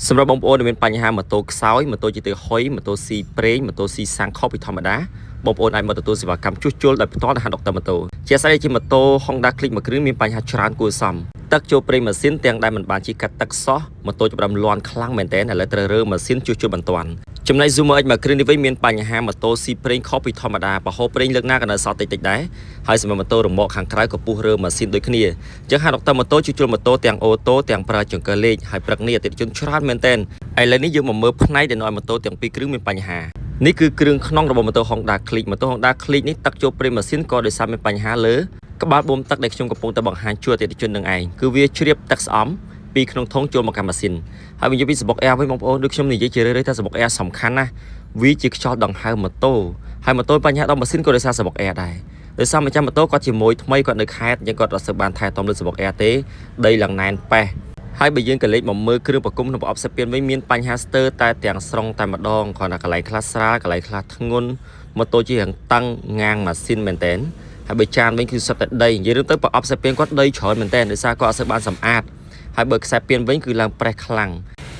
សម្រាប់បងប្អូនដែលមានបញ្ហាម៉ូតូខ្សោយម៉ូតូជាទៅហុយម៉ូតូស៊ីប្រេងម៉ូតូស៊ីសាំងខុសពីធម្មតាបងប្អូនអាចមកទទួលសេវាកម្មជួសជុលដោយផ្ទាល់ទៅហាងដុកទ័រម៉ូតូជាស្អីជាម៉ូតូ Honda Click មួយគ្រឿងមានបញ្ហាច្រើនគួរសមទឹកចូលប្រេងម៉ាស៊ីនទាំងដែលមិនបានជីកាត់ទឹកសោះម៉ូតូចាប់ផ្ដើមលាន់ខ្លាំងមែនទែនឥឡូវត្រូវរើម៉ាស៊ីនជួសជុលបន្ទាន់ចំណែក Zoomer X មួយគ្រឿងនេះវិញមានបញ្ហាម៉ូតូស៊ីប្រេងខុសពីធម្មតាប្រហោប្រេងលើកណាក៏នៅសល់តិចដែរហើយសម្រាប់ម៉ូតូរមាក់ខាងក្រៅក៏ពុះរើម៉ាស៊ីនដូចគ្នាអញ្ចឹងហាងដុកទ័រម៉ូតូជួសជុលម៉ូតូទាំងអូតូទាំងប្រើចង្កឹះលេខហើយព្រឹកនេះអតិថិជនច្រើនមែនទែនឥឡូវនេះយើងមកមើលផ្នែកដែលនាំម៉ូតូទាំងពីរគ្រឿងមានបញ្ហានេះគឺគ្រឿងក្នុងរបស់ម៉ូតូ Honda Click ម៉ូតូ Honda Click នេះទឹកចូលប្រេងម៉ាស៊ីនក៏ដោយសារមានបញ្ហាលើក្បាលបូមទឹកដែលខ្ញុំកំពុងតែបង្ហាញជួយអតិថិជននឹងឯងគឺវាជ្រាបទឹកស្អំពីក្នុងធុងចូលមកកាន់ម៉ាស៊ីនហើយវិញពីសបុក Air វិញបងប្អូនដូចខ្ញុំនិយាយជារឿយៗថាសបុក Air សំខាន់ណាស់វាជាខ្យល់ដង្ហើមម៉ូតូហើយម៉ូតូបញ្ហាដល់ម៉ាស៊ីនក៏ដោយសារសបុក Air ដែរដោយសារម្ចាស់ម៉ូតូគាត់ជាមួយថ្មីគាត់នៅខេត្តយើងគាត់អត់សូវបានថែទាំលើសបុក Air ទេដីឡើងណែនប៉េះហើយបើយើងក៏លេខមកមើលគ្រឿងប្រគំក្នុងប្រអប់សាពានវិញមានបញ្ហាស្ទើរតែទាំងស្រុងតែម្ដងគ្រាន់តែកន្លែងខ្លះស្រាលកន្លែងខ្លះធ្ងន់ម៉ូតូជារាងតឹងងាងម៉ាស៊ីនមែនតើហើយបើចានវិញគឺសុទ្ធតែដីនិយាយទៅប្រអប់សាពានគាត់ដីច្រើនមែនតើដោយសារគាត់អត់សូវបានសម្អាតហើយបើខ្សែពានវិញគឺឡើងប្រេះខ្លាំង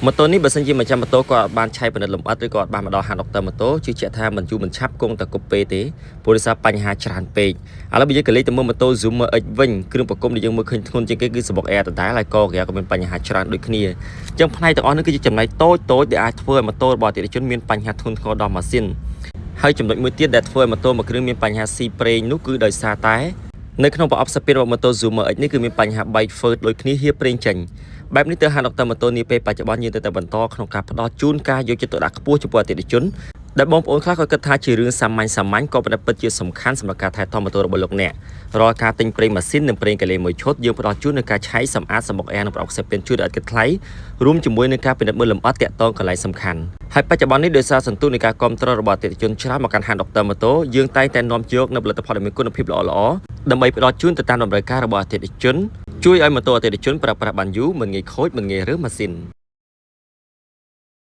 ម៉ូតូនេះបើសិនជាម្ចាស់ម៉ូតូគាត់បានឆៃពិនិត្យលម្អិតឬក៏បានមកដល់ហាងដុកទ័រម៉ូតូជឿជាក់ថាមិនយូរមិនឆាប់គង់តែគប់ពេទេព្រោះដោយសារបញ្ហាច្រើនពេកឥឡូវបើយើងក៏លេខទៅមើលម៉ូតូ Zoomer X វិញគ្រឿងប្រគំដែលយើងមើលឃើញធ្ងន់ជាងគេគឺសបុក Air ដដែលហើយកក្រែក៏មានបញ្ហាច្រើនដូចគ្នាអញ្ចឹងផ្នែកទាំងអស់នេះគឺជាចំណែកតូចដែលអាចធ្វើឲ្យម៉ូតូរបស់អតិថិជនមានបញ្ហាធ្ងន់ធ្ងរដល់ម៉ាស៊ីនហើយចំណុចមួយទៀតដែលធ្វើឲ្យម៉ូតូមួយគ្រឿងមានបញ្ហាស៊ីប្រេងនោះគឺដោយសារតែនៅក្នុងប្រអប់សាពានរបស់ម៉ូតូ Zoomer X នេះគឺមានបញ្ហាបែកហ្វឺតដូចគ្នាហៀប្រេងចេញបែបនេះទៅហាងដុកទ័រម៉ូតូនេះពេលបច្ចុប្បន្នយើងទៅបន្តក្នុងការផ្ដល់ជូនការយកចិត្តទុកដាក់ខ្ពស់ចំពោះអតិថិជនដែលបងប្អូនខ្លះក៏គិតថាជារឿងសាមញ្ញក៏ប៉ុន្តែពិតជាសំខាន់សម្រាប់ការថែទាំម៉ូតូរបស់លោកអ្នករាល់ការទិញប្រេងម៉ាស៊ីននិងប្រេងកាឡេមួយឈុតយើងផ្ដល់ជូននៅការឆៃសម្អាតសបុក Air និងប្រអប់សាពានជួយដល់ឥតគិតថ្លៃរួមជាមួយនឹងការពិនិត្យមើលលម្អិតតាក់ទងកន្លែងសំខាន់ហើយបច្ចុប្បន្ននេះដោយសារសន្ទុះនៃការគ្រប់គ្រងរបស់អតិថិជនច្រើនមកកាន់ហាងដុកទ័រម៉ូតូយើងតែងតែនាំយកនៅផលិតផលដែលមានគុណភាពល្អៗដើម្បីផ្ដល់ជូនទៅតាមតម្រូវការរបស់អតិថិជនជួយឲ្យម៉ូតូអតិថិជនប្រើប្រាស់បានយូរមិនងាយខូចមិនងាយរើម៉ាស៊ីន